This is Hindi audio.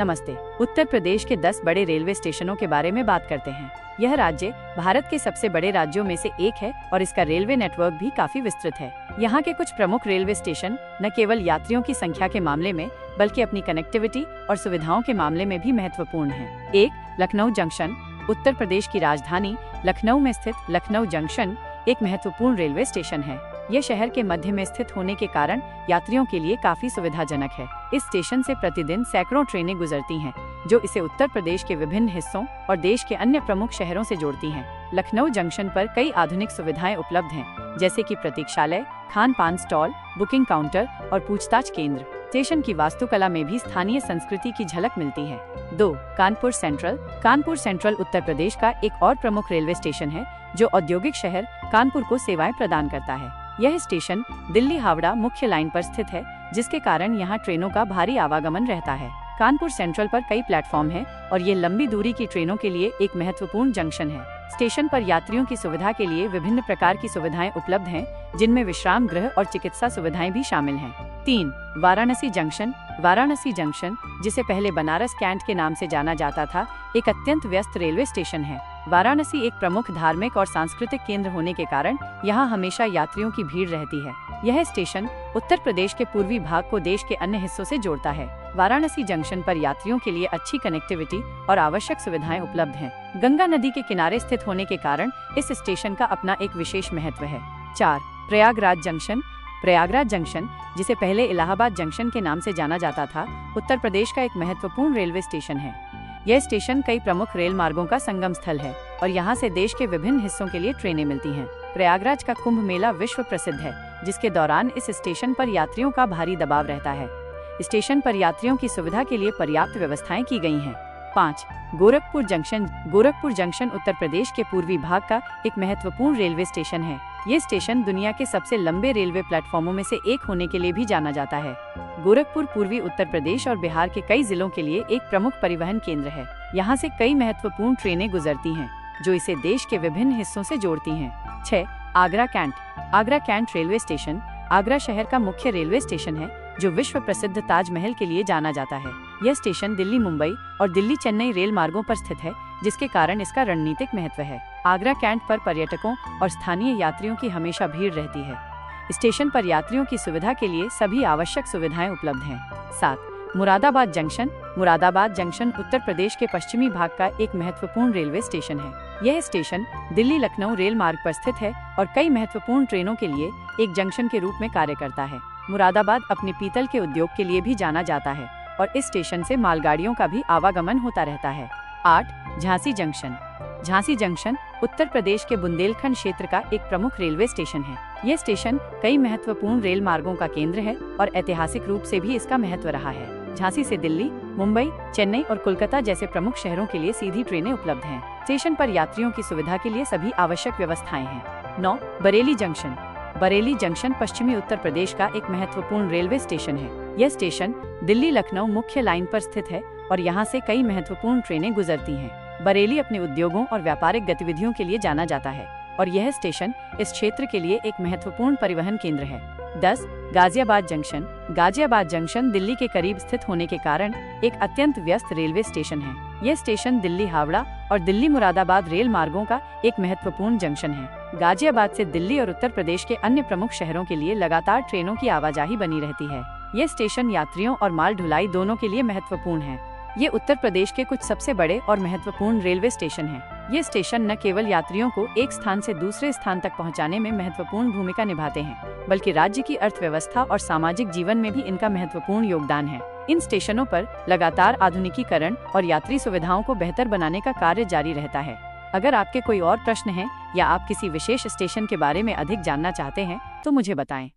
नमस्ते। उत्तर प्रदेश के 10 बड़े रेलवे स्टेशनों के बारे में बात करते हैं। यह राज्य भारत के सबसे बड़े राज्यों में से एक है और इसका रेलवे नेटवर्क भी काफी विस्तृत है। यहाँ के कुछ प्रमुख रेलवे स्टेशन न केवल यात्रियों की संख्या के मामले में बल्कि अपनी कनेक्टिविटी और सुविधाओं के मामले में भी महत्वपूर्ण है। 1. लखनऊ जंक्शन। उत्तर प्रदेश की राजधानी लखनऊ में स्थित लखनऊ जंक्शन एक महत्वपूर्ण रेलवे स्टेशन है। यह शहर के मध्य में स्थित होने के कारण यात्रियों के लिए काफी सुविधाजनक है। इस स्टेशन से प्रतिदिन सैकड़ों ट्रेनें गुजरती हैं, जो इसे उत्तर प्रदेश के विभिन्न हिस्सों और देश के अन्य प्रमुख शहरों से जोड़ती हैं। लखनऊ जंक्शन पर कई आधुनिक सुविधाएं उपलब्ध हैं, जैसे कि प्रतीक्षालय, खान पान स्टॉल, बुकिंग काउंटर और पूछताछ केंद्र। स्टेशन की वास्तुकला में भी स्थानीय संस्कृति की झलक मिलती है। 2. कानपुर सेंट्रल। कानपुर सेंट्रल उत्तर प्रदेश का एक और प्रमुख रेलवे स्टेशन है, जो औद्योगिक शहर कानपुर को सेवाएं प्रदान करता है। यह स्टेशन दिल्ली हावड़ा मुख्य लाइन पर स्थित है, जिसके कारण यहाँ ट्रेनों का भारी आवागमन रहता है। कानपुर सेंट्रल पर कई प्लेटफॉर्म हैं और ये लंबी दूरी की ट्रेनों के लिए एक महत्वपूर्ण जंक्शन है। स्टेशन पर यात्रियों की सुविधा के लिए विभिन्न प्रकार की सुविधाएं उपलब्ध हैं, जिनमें विश्राम गृह और चिकित्सा सुविधाएं भी शामिल हैं। 3. वाराणसी जंक्शन। वाराणसी जंक्शन, जिसे पहले बनारस कैंट के नाम से जाना जाता था, एक अत्यंत व्यस्त रेलवे स्टेशन है। वाराणसी एक प्रमुख धार्मिक और सांस्कृतिक केंद्र होने के कारण यहाँ हमेशा यात्रियों की भीड़ रहती है। यह स्टेशन उत्तर प्रदेश के पूर्वी भाग को देश के अन्य हिस्सों से जोड़ता है। वाराणसी जंक्शन पर यात्रियों के लिए अच्छी कनेक्टिविटी और आवश्यक सुविधाएं उपलब्ध हैं। गंगा नदी के किनारे स्थित होने के कारण इस स्टेशन का अपना एक विशेष महत्व है। 4. प्रयागराज जंक्शन। प्रयागराज जंक्शन, जिसे पहले इलाहाबाद जंक्शन के नाम से जाना जाता था, उत्तर प्रदेश का एक महत्वपूर्ण रेलवे स्टेशन है। यह स्टेशन कई प्रमुख रेल मार्गों का संगम स्थल है और यहाँ से देश के विभिन्न हिस्सों के लिए ट्रेनें मिलती हैं। प्रयागराज का कुंभ मेला विश्व प्रसिद्ध है, जिसके दौरान इस स्टेशन पर यात्रियों का भारी दबाव रहता है। स्टेशन पर यात्रियों की सुविधा के लिए पर्याप्त व्यवस्थाएं की गई हैं। 5. गोरखपुर जंक्शन। गोरखपुर जंक्शन उत्तर प्रदेश के पूर्वी भाग का एक महत्वपूर्ण रेलवे स्टेशन है। ये स्टेशन दुनिया के सबसे लंबे रेलवे प्लेटफॉर्मों में से एक होने के लिए भी जाना जाता है। गोरखपुर पूर्वी उत्तर प्रदेश और बिहार के कई जिलों के लिए एक प्रमुख परिवहन केंद्र है। यहाँ से कई महत्वपूर्ण ट्रेनें गुजरती हैं, जो इसे देश के विभिन्न हिस्सों से जोड़ती हैं। 6. Agra cantt. Agra cantt railway station Agra शहर का मुख्य रेलवे स्टेशन है, जो विश्व प्रसिद्ध ताजमहल के लिए जाना जाता है। यह स्टेशन दिल्ली मुंबई और दिल्ली चेन्नई रेल मार्गों पर स्थित है, जिसके कारण इसका रणनीतिक महत्व है। आगरा कैंट पर पर्यटकों और स्थानीय यात्रियों की हमेशा भीड़ रहती है। स्टेशन पर यात्रियों की सुविधा के लिए सभी आवश्यक सुविधाएं उपलब्ध हैं। 7. मुरादाबाद जंक्शन। मुरादाबाद जंक्शन उत्तर प्रदेश के पश्चिमी भाग का एक महत्वपूर्ण रेलवे स्टेशन है। यह स्टेशन दिल्ली लखनऊ रेल मार्ग पर स्थित है और कई महत्वपूर्ण ट्रेनों के लिए एक जंक्शन के रूप में कार्य करता है। मुरादाबाद अपने पीतल के उद्योग के लिए भी जाना जाता है और इस स्टेशन से मालगाड़ियों का भी आवागमन होता रहता है। 8. झांसी जंक्शन। झांसी जंक्शन उत्तर प्रदेश के बुंदेलखंड क्षेत्र का एक प्रमुख रेलवे स्टेशन है। यह स्टेशन कई महत्वपूर्ण रेल मार्गों का केंद्र है और ऐतिहासिक रूप से भी इसका महत्व रहा है। झांसी से दिल्ली, मुंबई, चेन्नई और कोलकाता जैसे प्रमुख शहरों के लिए सीधी ट्रेनें उपलब्ध हैं। स्टेशन पर यात्रियों की सुविधा के लिए सभी आवश्यक व्यवस्थाएं हैं। 9. बरेली जंक्शन। बरेली जंक्शन पश्चिमी उत्तर प्रदेश का एक महत्वपूर्ण रेलवे स्टेशन है। यह स्टेशन दिल्ली लखनऊ मुख्य लाइन पर स्थित है और यहाँ से कई महत्वपूर्ण ट्रेनें गुजरती हैं। बरेली अपने उद्योगों और व्यापारिक गतिविधियों के लिए जाना जाता है और यह स्टेशन इस क्षेत्र के लिए एक महत्वपूर्ण परिवहन केंद्र है। 10. गाजियाबाद जंक्शन। गाजियाबाद जंक्शन दिल्ली के करीब स्थित होने के कारण एक अत्यंत व्यस्त रेलवे स्टेशन है। यह स्टेशन दिल्ली हावड़ा और दिल्ली मुरादाबाद रेल मार्गों का एक महत्वपूर्ण जंक्शन है। गाजियाबाद से दिल्ली और उत्तर प्रदेश के अन्य प्रमुख शहरों के लिए लगातार ट्रेनों की आवाजाही बनी रहती है। यह स्टेशन यात्रियों और माल ढुलाई दोनों के लिए महत्वपूर्ण है। ये उत्तर प्रदेश के कुछ सबसे बड़े और महत्वपूर्ण रेलवे स्टेशन हैं। ये स्टेशन न केवल यात्रियों को एक स्थान से दूसरे स्थान तक पहुंचाने में महत्वपूर्ण भूमिका निभाते हैं, बल्कि राज्य की अर्थव्यवस्था और सामाजिक जीवन में भी इनका महत्वपूर्ण योगदान है। इन स्टेशनों पर लगातार आधुनिकीकरण और यात्री सुविधाओं को बेहतर बनाने का कार्य जारी रहता है। अगर आपके कोई और प्रश्न हैं या आप किसी विशेष स्टेशन के बारे में अधिक जानना चाहते हैं, तो मुझे बताएं।